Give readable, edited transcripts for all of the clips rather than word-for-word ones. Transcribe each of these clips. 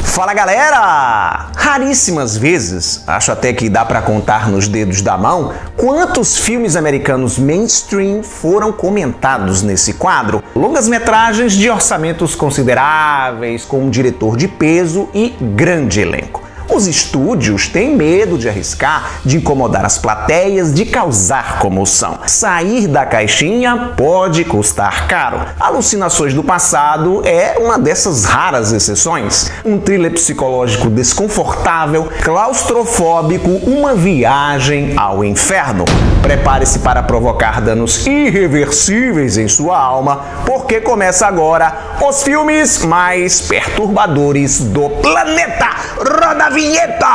Fala galera! Raríssimas vezes, acho até que dá pra contar nos dedos da mão, quantos filmes americanos mainstream foram comentados nesse quadro. Longas-metragens de orçamentos consideráveis, com um diretor de peso e grande elenco. Os estúdios têm medo de arriscar, de incomodar as plateias, de causar comoção. Sair da caixinha pode custar caro. Alucinações do Passado é uma dessas raras exceções. Um thriller psicológico desconfortável, claustrofóbico, uma viagem ao inferno. Prepare-se para provocar danos irreversíveis em sua alma, porque começa agora os filmes mais perturbadores do planeta. Roda a vinheta!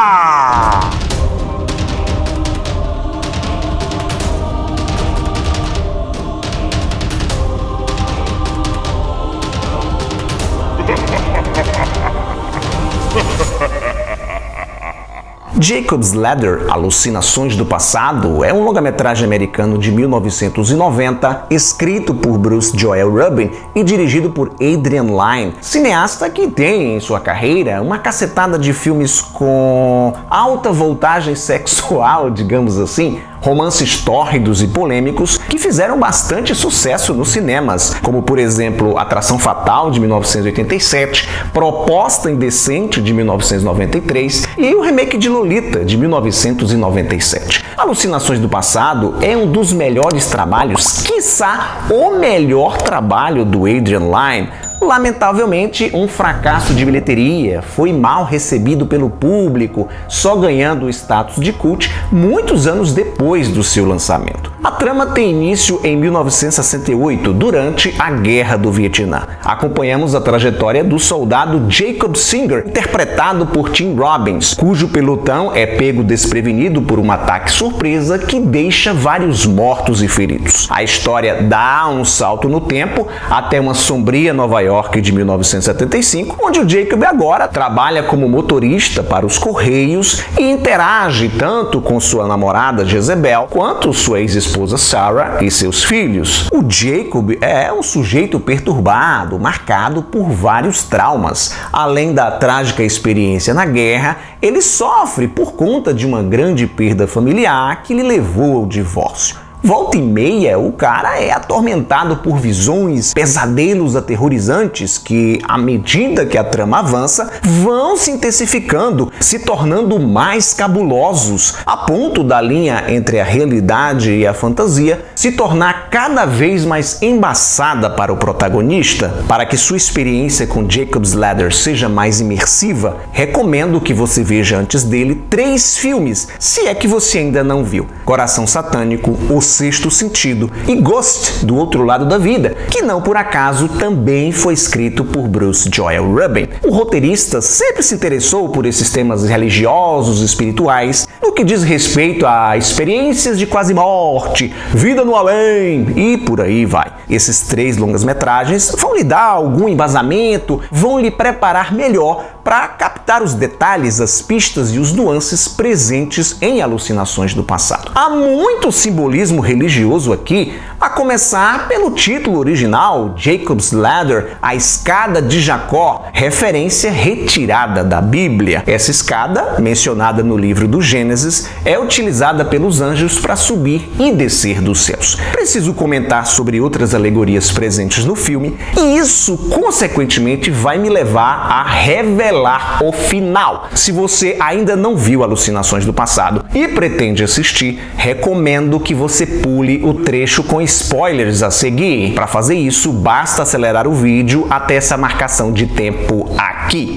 Jacob's Ladder, Alucinações do Passado, é um longa-metragem americano de 1990, escrito por Bruce Joel Rubin e dirigido por Adrian Lyne, cineasta que tem em sua carreira uma cacetada de filmes com alta voltagem sexual, digamos assim, romances tórridos e polêmicos que fizeram bastante sucesso nos cinemas, como por exemplo Atração Fatal, de 1987, Proposta Indecente, de 1993 e o remake de Lolita, de 1997. Alucinações do Passado é um dos melhores trabalhos, quiçá o melhor trabalho do Adrian Lyne. Lamentavelmente, um fracasso de bilheteria, foi mal recebido pelo público, só ganhando o status de cult muitos anos depois do seu lançamento. A trama tem início em 1968, durante a Guerra do Vietnã. Acompanhamos a trajetória do soldado Jacob Singer, interpretado por Tim Robbins, cujo pelotão é pego desprevenido por um ataque surpresa que deixa vários mortos e feridos. A história dá um salto no tempo até uma sombria Nova York de 1975, onde o Jacob agora trabalha como motorista para os Correios e interage tanto com sua namorada Jezebel quanto sua ex-esposa Sarah e seus filhos. O Jacob é um sujeito perturbado, marcado por vários traumas. Além da trágica experiência na guerra, ele sofre por conta de uma grande perda familiar que lhe levou ao divórcio. Volta e meia, o cara é atormentado por visões, pesadelos aterrorizantes que, à medida que a trama avança, vão se intensificando, se tornando mais cabulosos, a ponto da linha entre a realidade e a fantasia se tornar cada vez mais embaçada para o protagonista. Para que sua experiência com Jacob's Ladder seja mais imersiva, recomendo que você veja antes dele 3 filmes, se é que você ainda não viu: Coração Satânico, O Sexto Sentido e Ghost, do Outro Lado da Vida, que não por acaso também foi escrito por Bruce Joel Rubin. O roteirista sempre se interessou por esses temas religiosos e espirituais, no que diz respeito a experiências de quase morte, vida no além e por aí vai. Esses 3 longas-metragens vão lhe dar algum embasamento, vão lhe preparar melhor para captar os detalhes, as pistas e os nuances presentes em Alucinações do Passado. Há muito simbolismo religioso aqui, a começar pelo título original, Jacob's Ladder, a escada de Jacó, referência retirada da Bíblia. Essa escada, mencionada no livro do Gênesis, é utilizada pelos anjos para subir e descer dos céus. Preciso comentar sobre outras alegorias presentes no filme, e isso, consequentemente, vai me levar a revelar o final. Se você ainda não viu Alucinações do Passado e pretende assistir, recomendo que você pule o trecho com spoilers a seguir. Para fazer isso, basta acelerar o vídeo até essa marcação de tempo aqui.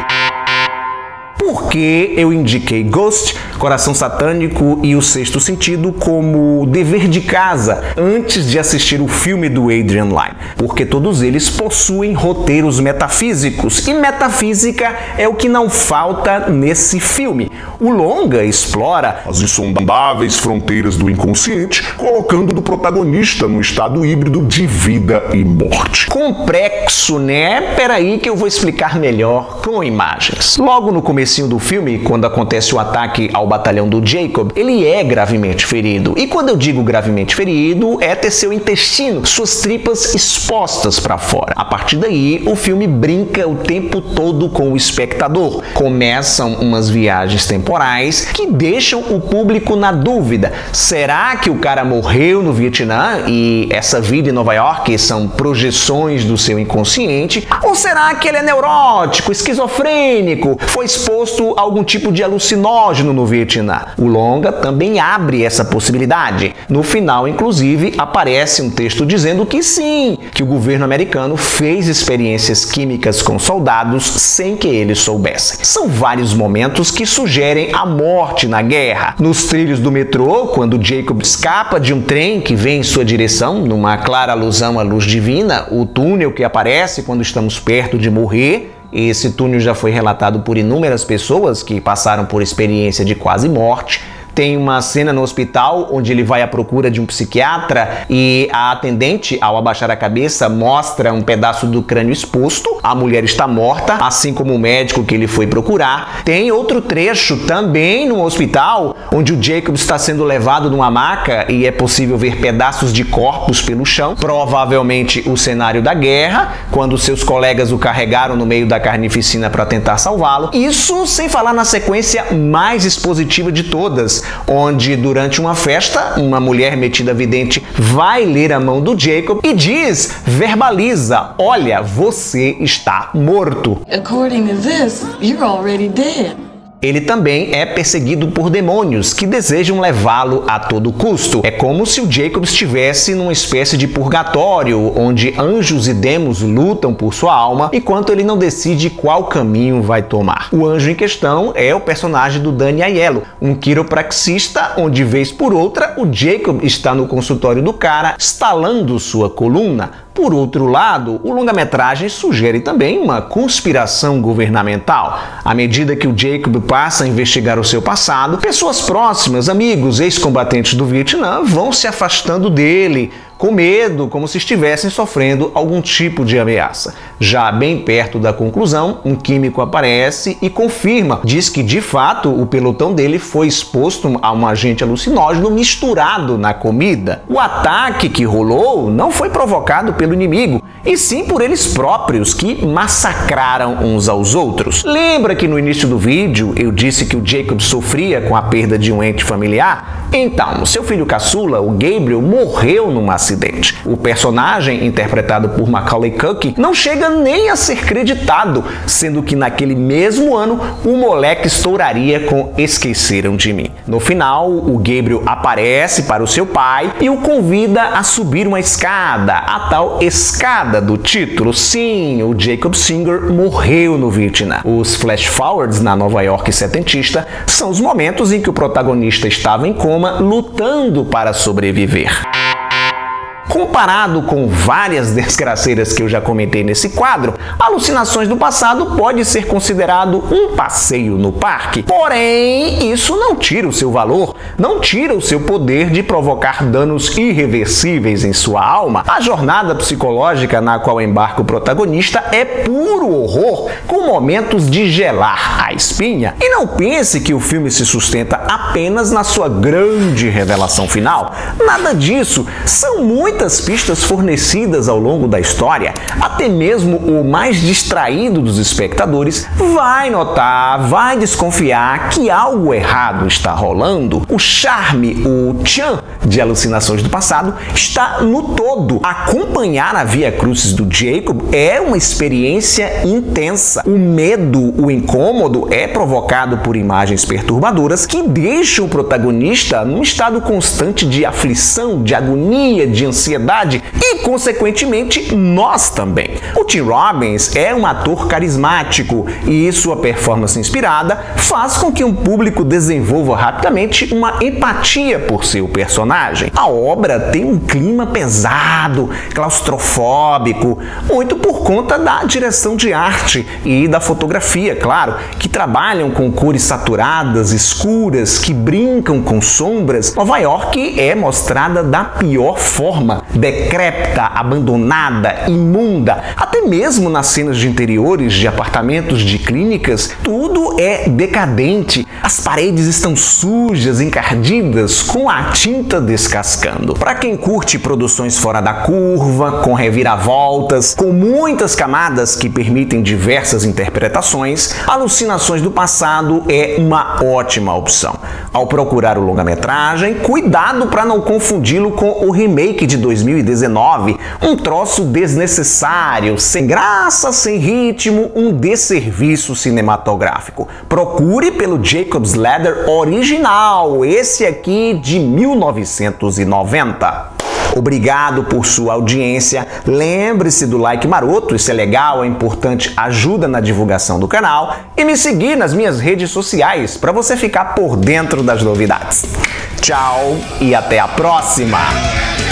Por que eu indiquei Ghost, Coração Satânico e O Sexto Sentido como dever de casa antes de assistir o filme do Adrian Lyne? Porque todos eles possuem roteiros metafísicos, e metafísica é o que não falta nesse filme. O longa explora as insondáveis fronteiras do inconsciente, colocando o protagonista no estado híbrido de vida e morte. Complexo, né? Peraí que eu vou explicar melhor com imagens. Logo no comecinho do filme, quando acontece o ataque ao ao batalhão do Jacob, ele é gravemente ferido. E quando eu digo gravemente ferido, é ter seu intestino, suas tripas expostas para fora. A partir daí, o filme brinca o tempo todo com o espectador. Começam umas viagens temporais que deixam o público na dúvida. Será que o cara morreu no Vietnã e essa vida em Nova York são projeções do seu inconsciente? Ou será que ele é neurótico, esquizofrênico, foi exposto a algum tipo de alucinógeno no Vietnã? O longa também abre essa possibilidade. No final, inclusive, aparece um texto dizendo que sim, que o governo americano fez experiências químicas com soldados sem que eles soubessem. São vários momentos que sugerem a morte na guerra. Nos trilhos do metrô, quando Jacob escapa de um trem que vem em sua direção, numa clara alusão à luz divina, o túnel que aparece quando estamos perto de morrer. Esse túnel já foi relatado por inúmeras pessoas que passaram por experiência de quase morte. Tem uma cena no hospital onde ele vai à procura de um psiquiatra e a atendente, ao abaixar a cabeça, mostra um pedaço do crânio exposto. A mulher está morta, assim como o médico que ele foi procurar. Tem outro trecho também no hospital onde o Jacob está sendo levado numa maca e é possível ver pedaços de corpos pelo chão. Provavelmente o cenário da guerra, quando seus colegas o carregaram no meio da carnificina para tentar salvá-lo. Isso sem falar na sequência mais expositiva de todas, onde durante uma festa, uma mulher metida vidente vai ler a mão do Jacob e verbaliza: olha, você está morto. According to this, you're already dead. Ele também é perseguido por demônios que desejam levá-lo a todo custo. É como se o Jacob estivesse numa espécie de purgatório, onde anjos e demos lutam por sua alma, enquanto ele não decide qual caminho vai tomar. O anjo em questão é o personagem do Danny Aiello, um quiropraxista, onde vez por outra o Jacob está no consultório do cara, estalando sua coluna. Por outro lado, o longa-metragem sugere também uma conspiração governamental. À medida que o Jacob passa a investigar o seu passado, pessoas próximas, amigos, ex-combatentes do Vietnã vão se afastando dele, com medo, como se estivessem sofrendo algum tipo de ameaça. Já bem perto da conclusão, um químico aparece e confirma, diz que de fato o pelotão dele foi exposto a um agente alucinógeno misturado na comida. O ataque que rolou não foi provocado pelo inimigo, e sim por eles próprios, que massacraram uns aos outros. Lembra que no início do vídeo eu disse que o Jacob sofria com a perda de um ente familiar? Então, seu filho caçula, o Gabriel, morreu num acidente. O personagem, interpretado por Macaulay Culkin, não chega nem a ser creditado, sendo que naquele mesmo ano o moleque estouraria com Esqueceram de Mim. No final, o Gabriel aparece para o seu pai e o convida a subir uma escada, a tal escada do título. Sim, o Jacob Singer morreu no Vietnã. Os flash forwards na Nova York setentista são os momentos em que o protagonista estava em coma, lutando para sobreviver. Comparado com várias desgraceiras que eu já comentei nesse quadro, Alucinações do Passado pode ser considerado um passeio no parque. Porém, isso não tira o seu valor, não tira o seu poder de provocar danos irreversíveis em sua alma. A jornada psicológica na qual embarca o protagonista é puro horror, com momentos de gelar a espinha. E não pense que o filme se sustenta apenas na sua grande revelação final. Nada disso. São muitas pistas fornecidas ao longo da história. Até mesmo o mais distraído dos espectadores vai notar, vai desconfiar que algo errado está rolando. O charme, o tchan de Alucinações do Passado está no todo. Acompanhar a Via Crucis do Jacob é uma experiência intensa. O medo, o incômodo é provocado por imagens perturbadoras que deixam o protagonista num estado constante de aflição, de agonia, de ansiedade e, consequentemente, nós também. O Tim Robbins é um ator carismático e sua performance inspirada faz com que um público desenvolva rapidamente uma empatia por seu personagem. A obra tem um clima pesado, claustrofóbico, muito por conta da direção de arte e da fotografia, claro, que trabalham com cores saturadas, escuras, que brincam com sombras. Nova York é mostrada da pior forma. zona decrépita, abandonada, imunda. Até mesmo nas cenas de interiores de apartamentos, de clínicas, tudo é decadente. As paredes estão sujas, encardidas, com a tinta descascando. Para quem curte produções fora da curva, com reviravoltas, com muitas camadas que permitem diversas interpretações, Alucinações do Passado é uma ótima opção. Ao procurar o longa-metragem, cuidado para não confundi-lo com o remake de 2019, um troço desnecessário, sem graça, sem ritmo, um desserviço cinematográfico. Procure pelo Jacob's Ladder original, esse aqui de 1990. Obrigado por sua audiência. Lembre-se do like maroto, isso é legal, é importante, ajuda na divulgação do canal. E me seguir nas minhas redes sociais para você ficar por dentro das novidades. Tchau e até a próxima!